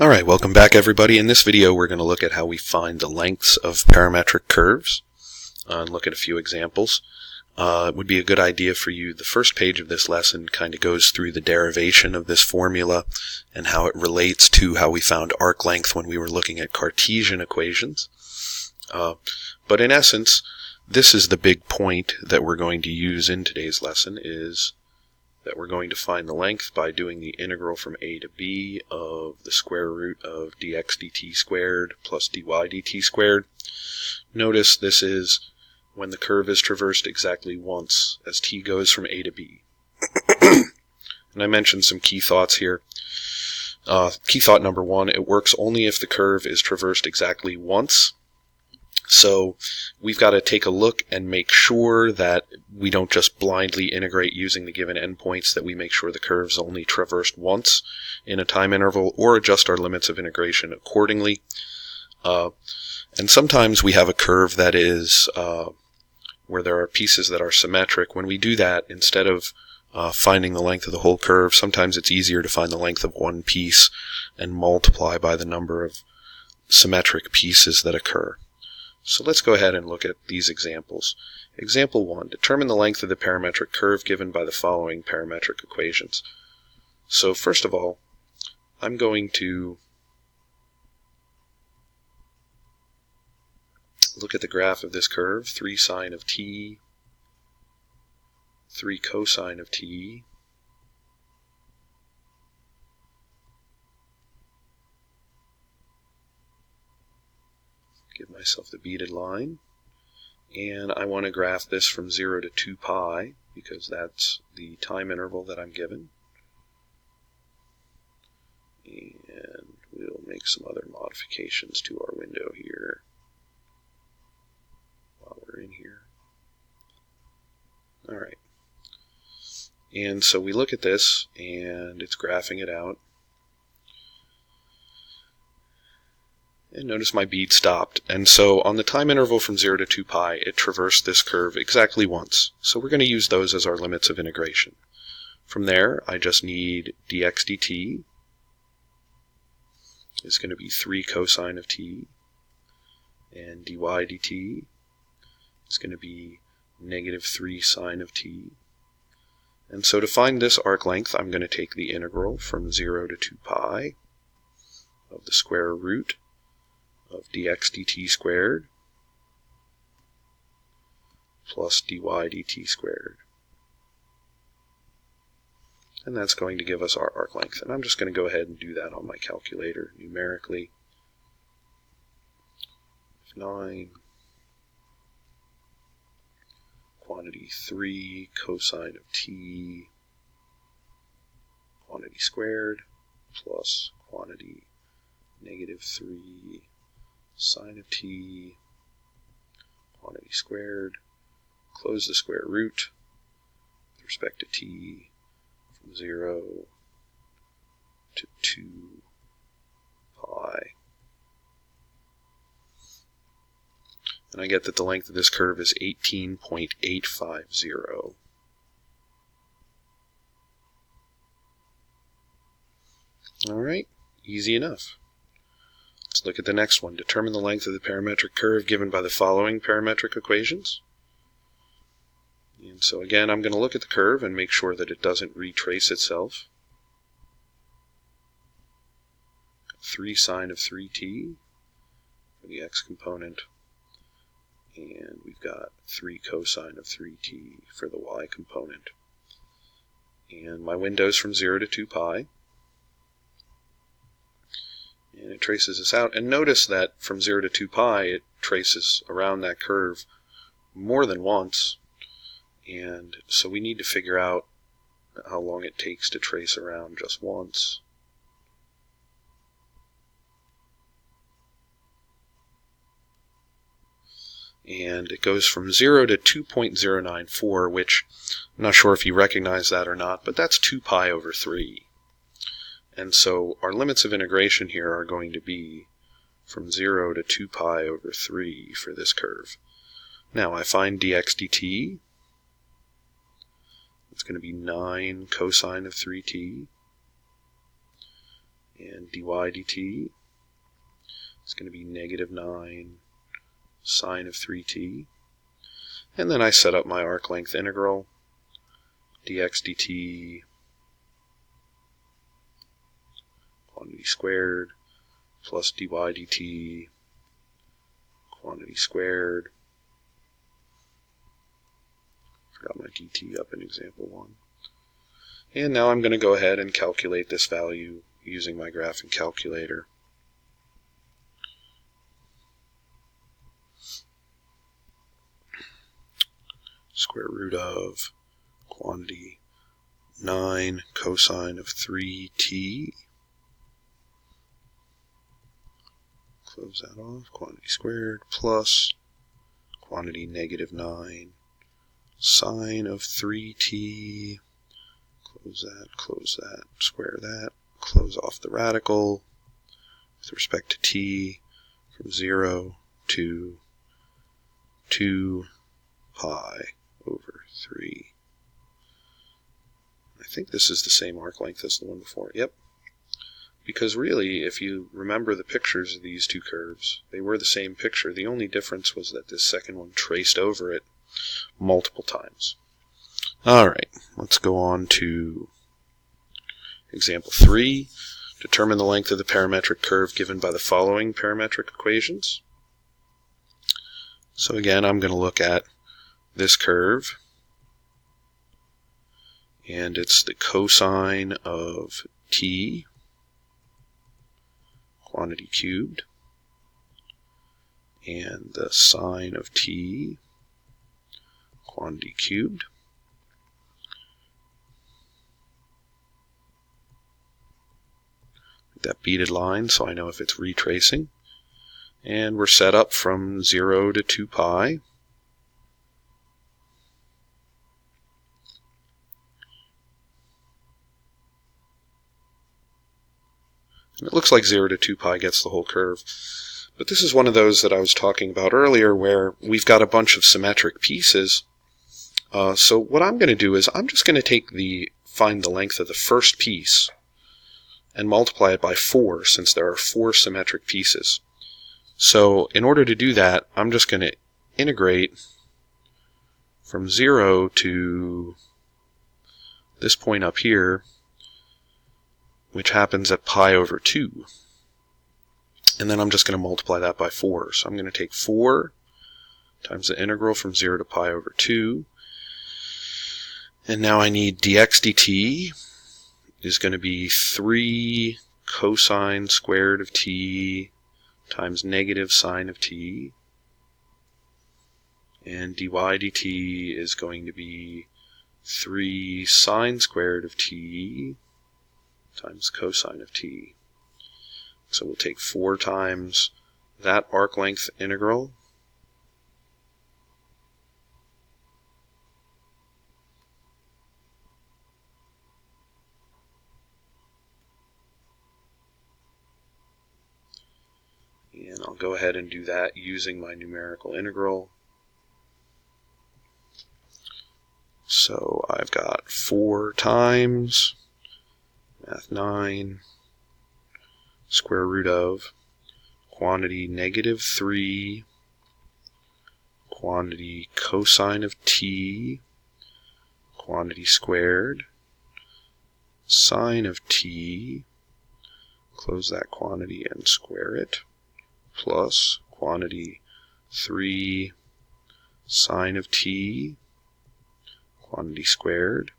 Alright, welcome back everybody. In this video we're going to look at how we find the lengths of parametric curves and look at a few examples. It would be a good idea for you, the first page of this lesson kind of goes through the derivation of this formula and how it relates to how we found arc length when we were looking at Cartesian equations. But in essence, this is the big point that we're going to use in today's lesson, is that we're going to find the length by doing the integral from a to b of the square root of dx dt squared plus dy dt squared. Notice this is when the curve is traversed exactly once as t goes from a to b. And I mentioned some key thoughts here. Key thought number one, it works only if the curve is traversed exactly once. So we've got to take a look and make sure that we don't just blindly integrate using the given endpoints, that we make sure the curve's only traversed once in a time interval, or adjust our limits of integration accordingly. And sometimes we have a curve that is where there are pieces that are symmetric. When we do that, instead of finding the length of the whole curve, sometimes it's easier to find the length of one piece and multiply by the number of symmetric pieces that occur. So let's go ahead and look at these examples. Example 1. Determine the length of the parametric curve given by the following parametric equations. So first of all, I'm going to look at the graph of this curve, 3 sine of t, 3 cosine of t, give myself the beaded line, and I want to graph this from 0 to 2 pi because that's the time interval that I'm given. And we'll make some other modifications to our window here while we're in here. Alright, and so we look at this and it's graphing it out. And notice my bead stopped. And so on the time interval from 0 to 2 pi, it traversed this curve exactly once. So we're going to use those as our limits of integration. From there, I just need dx dt is going to be 3 cosine of t, and dy dt is going to be negative 3 sine of t. And so to find this arc length, I'm going to take the integral from 0 to 2 pi of the square root of dx dt squared plus dy dt squared. And that's going to give us our arc length. And I'm just going to go ahead and do that on my calculator numerically. 9, quantity 3 cosine of t, quantity squared, plus quantity negative 3 sine of t, quantity squared, close the square root with respect to t from 0 to 2 pi. And I get that the length of this curve is 18.850. Alright, easy enough. Let's look at the next one. Determine the length of the parametric curve given by the following parametric equations. And so again, I'm going to look at the curve and make sure that it doesn't retrace itself. 3 sine of 3t for the x component, and we've got 3 cosine of 3t for the y component. And my window's from 0 to 2 pi. And it traces this out. And notice that from 0 to 2 pi, it traces around that curve more than once. And so we need to figure out how long it takes to trace around just once. And it goes from 0 to 2.094, which I'm not sure if you recognize that or not, but that's 2 pi over 3. And so our limits of integration here are going to be from 0 to 2 pi over 3 for this curve. Now I find dx dt. It's going to be 9 cosine of 3t. and dy dt is going to be negative 9 sine of 3t. And then I set up my arc length integral, dx dt quantity squared plus dy dt quantity squared. Forgot my dt up in example 1. And now I'm going to go ahead and calculate this value using my graphing calculator. Square root of quantity 9 cosine of 3t. Close that off. Quantity squared plus quantity negative 9 sine of 3t. Close that, square that, close off the radical with respect to t from 0 to 2 pi over 3. I think this is the same arc length as the one before. Yep. Because really, if you remember the pictures of these two curves, they were the same picture. The only difference was that this second one traced over it multiple times. Alright, let's go on to example 3. Determine the length of the parametric curve given by the following parametric equations. So again, I'm going to look at this curve, and it's the cosine of t, quantity cubed, and the sine of t, quantity cubed. That beaded line so I know if it's retracing. And we're set up from 0 to 2 pi. And it looks like 0 to 2 pi gets the whole curve. But this is one of those that I was talking about earlier where we've got a bunch of symmetric pieces. So what I'm going to do is I'm just going to find the length of the first piece and multiply it by 4 since there are 4 symmetric pieces. So in order to do that, I'm just going to integrate from 0 to this point up here, which happens at pi over 2. And then I'm just going to multiply that by 4. So I'm going to take 4 times the integral from 0 to pi over 2. And now I need dx dt is going to be 3 cosine squared of t times negative sine of t. And dy dt is going to be 3 sine squared of t times cosine of t. So we'll take 4 times that arc length integral, and I'll go ahead and do that using my numerical integral. So I've got 4 times math 9 square root of quantity negative 3 quantity cosine of t quantity squared sine of t, close that quantity and square it, plus quantity 3 sine of t quantity squared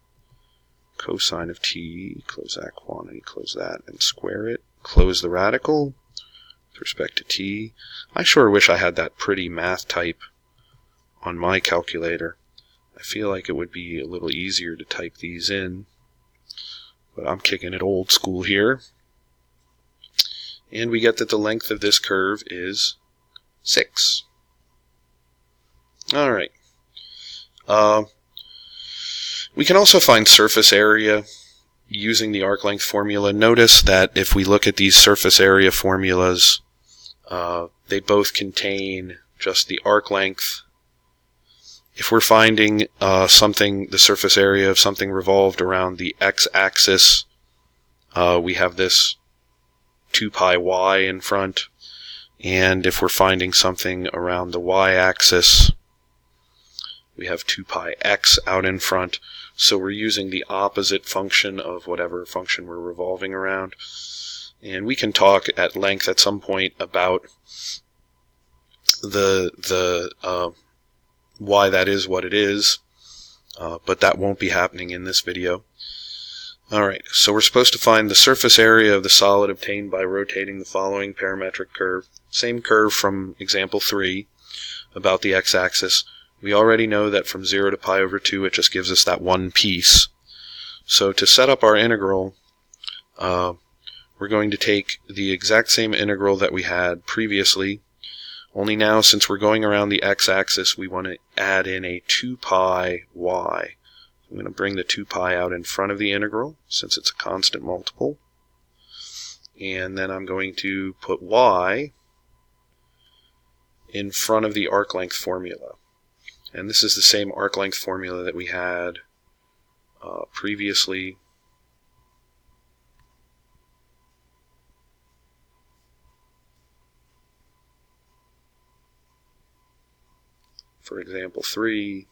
cosine of t, close that quantity, close that and square it, close the radical with respect to t. I sure wish I had that pretty math type on my calculator. I feel like it would be a little easier to type these in, but I'm kicking it old school here. And we get that the length of this curve is 6. Alright. We can also find surface area using the arc length formula. Notice that if we look at these surface area formulas, they both contain just the arc length. If we're finding the surface area of something revolved around the x-axis, we have this 2 pi y in front, and if we're finding something around the y-axis, we have 2 pi x out in front. So we're using the opposite function of whatever function we're revolving around. And we can talk at length at some point about why that is what it is, but that won't be happening in this video. Alright, so we're supposed to find the surface area of the solid obtained by rotating the following parametric curve. Same curve from example 3 about the x-axis. We already know that from 0 to pi over 2 it just gives us that one piece. So to set up our integral, we're going to take the exact same integral that we had previously, only now since we're going around the x-axis we want to add in a 2 pi y. I'm going to bring the 2 pi out in front of the integral since it's a constant multiple, and then I'm going to put y in front of the arc length formula. And this is the same arc length formula that we had previously. For example 3.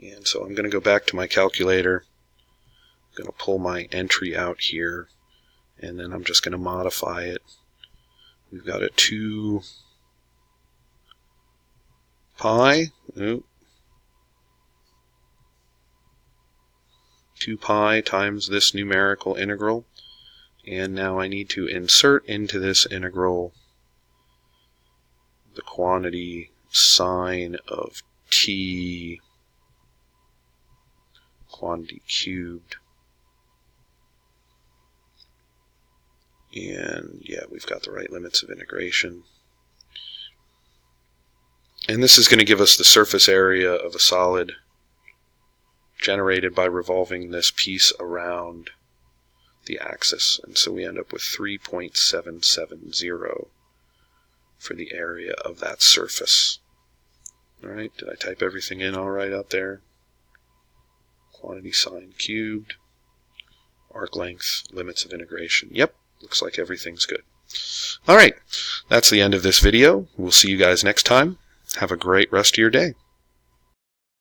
And so I'm going to go back to my calculator. I'm going to pull my entry out here, and then I'm just going to modify it. We've got a 2 pi, 2 pi times this numerical integral, and now I need to insert into this integral the quantity sine of t quantity cubed. And yeah, we've got the right limits of integration. And this is going to give us the surface area of a solid generated by revolving this piece around the axis. And so we end up with 3.770 for the area of that surface. Alright, did I type everything in alright out there? Quantity sine cubed, arc length, limits of integration. Yep. Looks like everything's good. Alright, that's the end of this video. We'll see you guys next time. Have a great rest of your day.